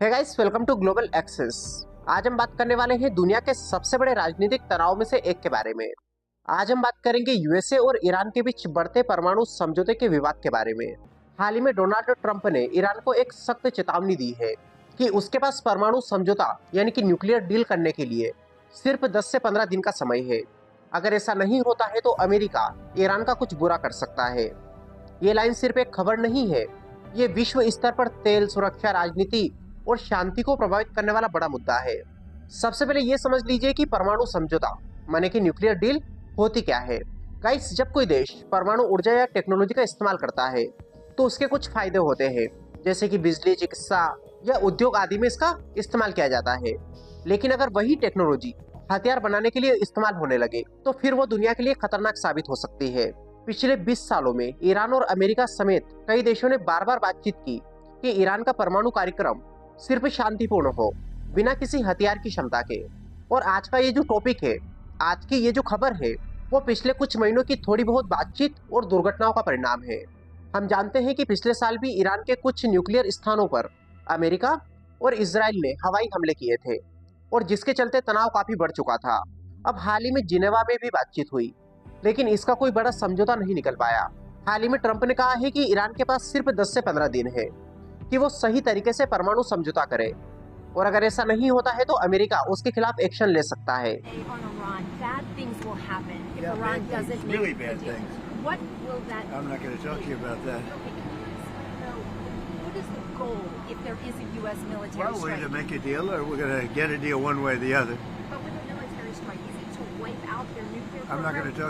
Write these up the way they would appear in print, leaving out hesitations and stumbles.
Hey guys, welcome to global access. आज हम बात करने वाले हैं दुनिया के सबसे बड़े राजनीतिक तनाव में से एक के बारे में। आज हम बात करेंगे यूएसए और ईरान के बीच बढ़ते परमाणु समझौते के विवाद के बारे में। हाल ही में डोनाल्ड ट्रंप ने ईरान को एक सख्त चेतावनी दी है कि उसके पास परमाणु समझौता यानी कि न्यूक्लियर डील करने के लिए सिर्फ 10 से 15 दिन का समय है। अगर ऐसा नहीं होता है तो अमेरिका ईरान का कुछ बुरा कर सकता है। ये लाइन सिर्फ एक खबर नहीं है, ये विश्व स्तर पर तेल सुरक्षा, राजनीति और शांति को प्रभावित करने वाला बड़ा मुद्दा है। सबसे पहले ये समझ लीजिए कि परमाणु समझौता माने कि न्यूक्लियर डील होती क्या है। गाइस, जब कोई देश परमाणु ऊर्जा या टेक्नोलॉजी का इस्तेमाल करता है तो उसके कुछ फायदे होते हैं, जैसे कि बिजली, चिकित्सा या उद्योग आदि में इसका इस्तेमाल किया जाता है। लेकिन अगर वही टेक्नोलॉजी हथियार बनाने के लिए इस्तेमाल होने लगे तो फिर वो दुनिया के लिए खतरनाक साबित हो सकती है। पिछले 20 सालों में ईरान और अमेरिका समेत कई देशों ने बार बार बातचीत की कि ईरान का परमाणु कार्यक्रम सिर्फ शांतिपूर्ण हो, बिना किसी हथियार की क्षमता के। और आज का ये जो टॉपिक है, आज की ये जो खबर है, वो पिछले कुछ महीनों की थोड़ी बहुत बातचीत और दुर्घटनाओं का परिणाम है। हम जानते हैं कि पिछले साल भी ईरान के कुछ न्यूक्लियर स्थानों पर अमेरिका और इजराइल ने हवाई हमले किए थे, और जिसके चलते तनाव काफी बढ़ चुका था। अब हाल ही में जिनेवा में भी बातचीत हुई, लेकिन इसका कोई बड़ा समझौता नहीं निकल पाया। हाल ही में ट्रंप ने कहा है कि ईरान के पास सिर्फ 10 से 15 दिन है कि वो सही तरीके से परमाणु समझौता करे, और अगर ऐसा नहीं होता है तो अमेरिका उसके खिलाफ एक्शन ले सकता है। I'm not going to talk to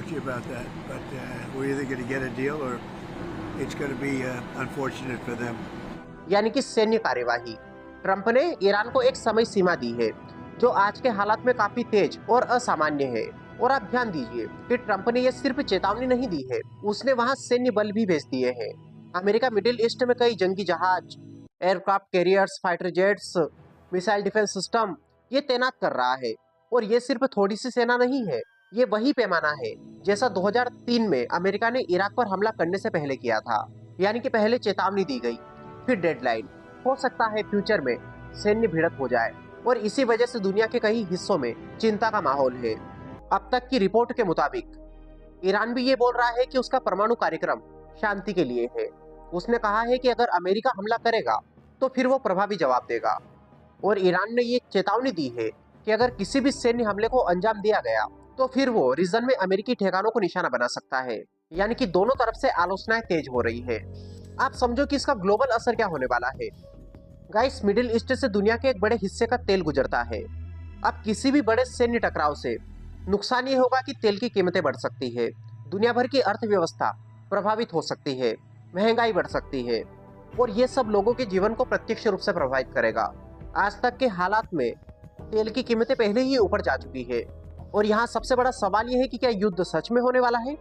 you about that, but we're either going to get a deal or it's going to be unfortunate for them. यानी कि सैन्य कार्यवाही। ट्रंप ने ईरान को एक समय सीमा दी है जो आज के हालात में काफी तेज और असामान्य है। और आप ध्यान दीजिए कि ट्रंप ने यह सिर्फ चेतावनी नहीं दी है, उसने वहां सैन्य बल भी भेज दिए हैं। अमेरिका मिडिल ईस्ट में कई जंगी जहाज, aircraft carriers, fighter jets, missile defence system ये तैनात कर रहा है। और ये सिर्फ थोड़ी सी सेना नहीं है, ये वही पैमाना है जैसा 2003 में अमेरिका ने इराक पर हमला करने से पहले किया था। यानी कि पहले चेतावनी दी गई, फिर डेडलाइन। हो सकता है फ्यूचर में सैन्य भिड़ंत हो जाए, और इसी वजह से दुनिया के कई हिस्सों में चिंता का माहौल है। अब तक की रिपोर्ट के मुताबिक ईरान भी ये बोल रहा है कि उसका परमाणु कार्यक्रम शांति के लिए है। उसने कहा है कि अगर अमेरिका हमला करेगा तो फिर वो प्रभावी जवाब देगा। और ईरान ने ये चेतावनी दी है कि अगर किसी भी सैन्य हमले को अंजाम दिया गया तो फिर वो रीजन में अमेरिकी ठिकानों को निशाना बना सकता है। यानी कि दोनों तरफ से आलोचनाएं तेज हो रही है। आप समझो कि इसका ग्लोबल असर क्या होने वाला है। गाइस, मिडिल ईस्ट से दुनिया के एक बड़े हिस्से का तेल गुजरता है। अब किसी भी बड़े सैन्य टकराव से नुकसान ये होगा कि तेल की कीमतें बढ़ सकती है, दुनिया भर की अर्थव्यवस्था प्रभावित हो सकती है, महंगाई बढ़ सकती है, और ये सब लोगों के जीवन को प्रत्यक्ष रूप से प्रभावित करेगा। आज तक के हालात में तेल की कीमतें पहले ही ऊपर जा चुकी है, और यहाँ सबसे बड़ा सवाल यह है कि क्या युद्ध सच में होने वाला है।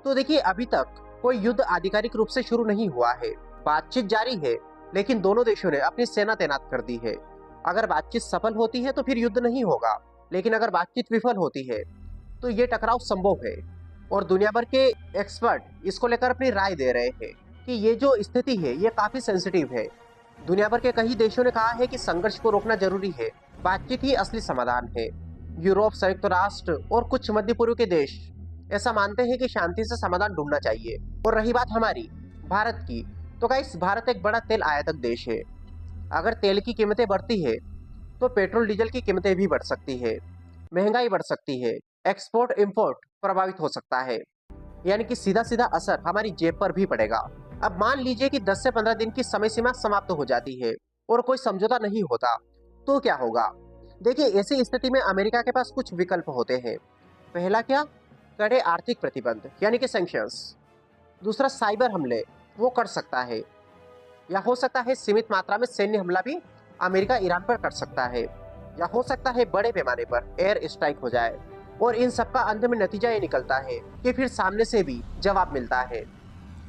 तो देखिए, अभी तक कोई युद्ध आधिकारिक रूप से शुरू नहीं हुआ है, बातचीत जारी है, लेकिन दोनों देशों ने अपनी सेना तैनात कर दी है। अगर बातचीत सफल होती है तो फिर युद्ध नहीं होगा, लेकिन अगर बातचीत विफल होती है तो ये टकराव संभव है। और दुनिया भर के एक्सपर्ट इसको लेकर अपनी राय दे रहे हैं कि ये जो स्थिति है ये काफी सेंसिटिव है। दुनिया भर के कई देशों ने कहा है कि संघर्ष को रोकना जरूरी है, बातचीत ही असली समाधान है। यूरोप, संयुक्त राष्ट्र और कुछ मध्य पूर्व के देश ऐसा मानते हैं कि शांति से समाधान ढूंढना चाहिए। और रही बात हमारी भारत की, तो गाइस, भारत एक बड़ा तेल आयातक देश है। अगर तेल की कीमतें बढ़ती है तो पेट्रोल डीजल की कीमतें भी बढ़ सकती है, महंगाई बढ़ सकती है, एक्सपोर्ट इंपोर्ट प्रभावित हो सकता है। यानी कि सीधा सीधा असर हमारी जेब पर भी पड़ेगा। अब मान लीजिए कि 10 से 15 दिन की समय सीमा समाप्त हो जाती है और कोई समझौता नहीं होता, तो क्या होगा। देखिए, ऐसी स्थिति में अमेरिका के पास कुछ विकल्प होते हैं। पहला क्या, कड़े आर्थिक प्रतिबंध यानी कि सैंक्शंस। दूसरा, साइबर हमले वो कर सकता है, या हो सकता है सीमित मात्रा में सैन्य हमला भी अमेरिका ईरान पर कर सकता है, या हो सकता है बड़े पैमाने पर एयर स्ट्राइक हो जाए। और इन सब का अंत में नतीजा ये निकलता है कि फिर सामने से भी जवाब मिलता है।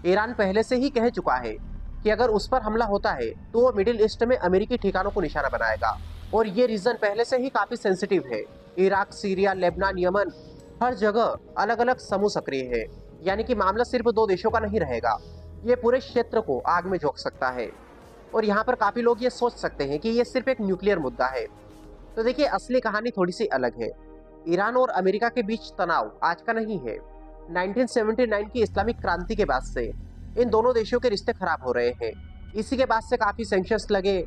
ईरान पहले से ही कह चुका है कि अगर उस पर हमला होता है तो वो मिडिल ईस्ट में अमेरिकी ठिकानों को निशाना बनाएगा, और ये रीजन पहले से ही काफी सेंसिटिव है। इराक, सीरिया, लेबनान, यमन, हर जगह अलग अलग समूह सक्रिय है। यानी कि मामला सिर्फ दो देशों का नहीं रहेगा, ये पूरे क्षेत्र को आग में झोंक सकता है। और यहाँ पर काफी लोग ये सोच सकते हैं कि ये सिर्फ एक न्यूक्लियर मुद्दा है। तो देखिए, असली कहानी थोड़ी सी अलग है। ईरान और अमेरिका के बीच तनाव आज का नहीं है। 1979 की इस्लामिक क्रांति के बाद से इन दोनों देशों के रिश्ते खराब हो रहे हैं। इसी के बाद से काफी सैंक्शंस लगे,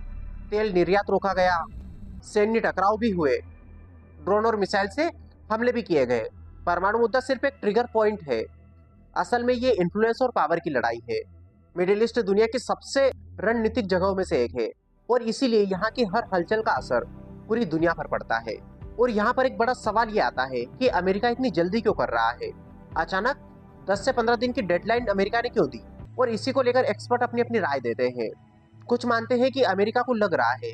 तेल निर्यात रोका गया, सैन्य टकराव भी हुए, ड्रोन और मिसाइल से हमले भी किए गए। परमाणु मुद्दा सिर्फ एक ट्रिगर पॉइंट है। असल में ये इन्फ्लुएंस और पावर की लड़ाई है। मिडिल ईस्ट दुनिया की सबसे रणनीतिक जगहों में से एक है और इसीलिए यहाँ की हर हलचल का असर पूरी दुनिया पर पड़ता है। और यहाँ पर एक बड़ा सवाल ये आता है कि अमेरिका इतनी जल्दी क्यों कर रहा है। अचानक 10 से 15 दिन की डेडलाइन अमेरिका ने क्यों दी? और इसी को लेकर एक्सपर्ट अपनी अपनी राय देते हैं। कुछ मानते हैं कि अमेरिका को लग रहा है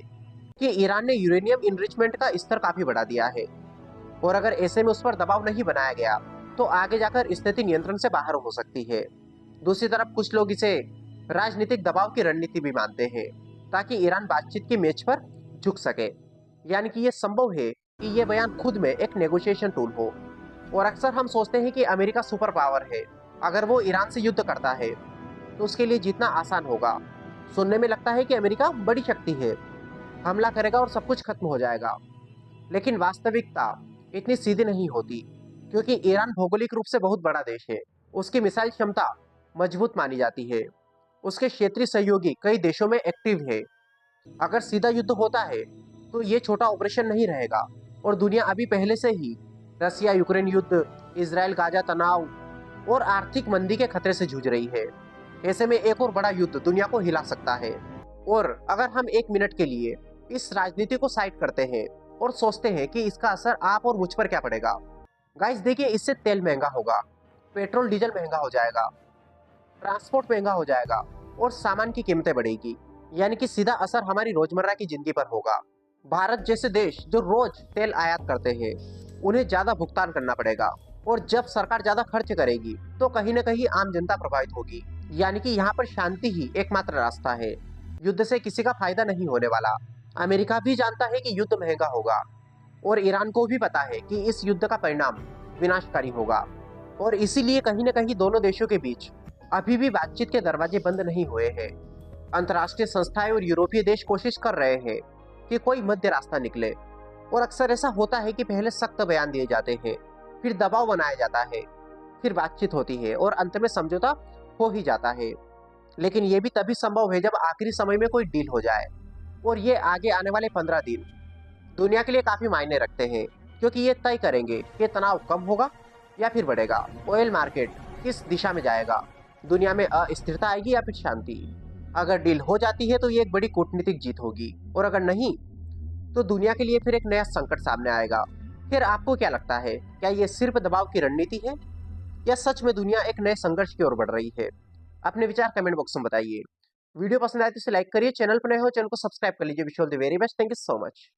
कि ईरान ने यूरेनियम इनरिचमेंट का स्तर काफी बढ़ा दिया है और अगर ऐसे में उस पर दबाव नहीं बनाया गया तो आगे जाकर स्थिति नियंत्रण से बाहर हो सकती है। दूसरी तरफ कुछ लोग इसे राजनीतिक दबाव की रणनीति भी मानते हैं ताकि ईरान बातचीत की मेज पर झुक सके। यानी कि यह संभव है कि यह बयान खुद में एक नेगोशिएशन टूल हो। और अक्सर हम सोचते हैं कि अमेरिका सुपर पावर है, अगर वो ईरान से युद्ध करता है तो उसके लिए जीतना आसान होगा। सुनने में लगता है कि अमेरिका बड़ी शक्ति है, हमला करेगा और सब कुछ खत्म हो जाएगा। लेकिन वास्तविकता इतनी सीधी नहीं होती, क्योंकि ईरान भौगोलिक रूप से बहुत बड़ा देश है। उसकी मिसाइल क्षमता मजबूत मानी जाती है। उसके क्षेत्रीय सहयोगी कई देशों में एक्टिव है। अगर सीधा युद्ध होता है तो ये छोटा ऑपरेशन नहीं रहेगा और दुनिया अभी पहले से ही रसिया यूक्रेन युद्ध, इसराइल गाजा तनाव और आर्थिक मंदी के खतरे से जूझ रही है। ऐसे में एक और बड़ा युद्ध दुनिया को हिला सकता है। और अगर हम एक मिनट के लिए इस राजनीति को साइड करते हैं और सोचते हैं कि इसका असर आप और मुझ पर क्या पड़ेगा। गाइस देखिए, इससे तेल महंगा होगा, पेट्रोल डीजल महंगा हो जाएगा, ट्रांसपोर्ट महंगा हो जाएगा और सामान की कीमतें बढ़ेगी। यानी कि सीधा असर हमारी रोजमर्रा की जिंदगी पर होगा। भारत जैसे देश जो रोज तेल आयात करते हैं, उन्हें ज्यादा भुगतान करना पड़ेगा और जब सरकार ज्यादा खर्च करेगी तो कहीं ना कहीं आम जनता प्रभावित होगी। यानी कि यहाँ पर शांति ही एकमात्र रास्ता है। युद्ध से किसी का फायदा नहीं होने वाला। अमेरिका भी जानता है कि युद्ध महंगा होगा और ईरान को भी पता है कि इस युद्ध का परिणाम विनाशकारी होगा। और इसीलिए कहीं न कहीं दोनों देशों के बीच अभी भी बातचीत के दरवाजे बंद नहीं हुए हैं। अंतर्राष्ट्रीय संस्थाएं और यूरोपीय देश कोशिश कर रहे हैं कि कोई मध्य रास्ता निकले। और अक्सर ऐसा होता है कि पहले सख्त बयान दिए जाते हैं, फिर दबाव बनाया जाता है, फिर बातचीत होती है और अंत में समझौता हो ही जाता है। लेकिन ये भी तभी संभव है जब आखिरी समय में कोई डील हो जाए। और ये आगे आने वाले 15 दिन दुनिया के लिए काफी मायने रखते हैं, क्योंकि ये तय करेंगे कि तनाव कम होगा या फिर बढ़ेगा, ऑयल मार्केट किस दिशा में जाएगा, दुनिया में अस्थिरता आएगी या फिर शांति। अगर डील हो जाती है तो ये एक बड़ी कूटनीतिक जीत होगी और अगर नहीं तो दुनिया के लिए फिर एक नया संकट सामने आएगा। फिर आपको क्या लगता है, क्या ये सिर्फ दबाव की रणनीति है या सच में दुनिया एक नए संघर्ष की ओर बढ़ रही है? अपने विचार कमेंट बॉक्स में बताइए। वीडियो पसंद आए तो इसे लाइक करिए, चैनल पर नए हो चैनल को सब्सक्राइब कर लीजिए। Wish you all the very best, thank you so much.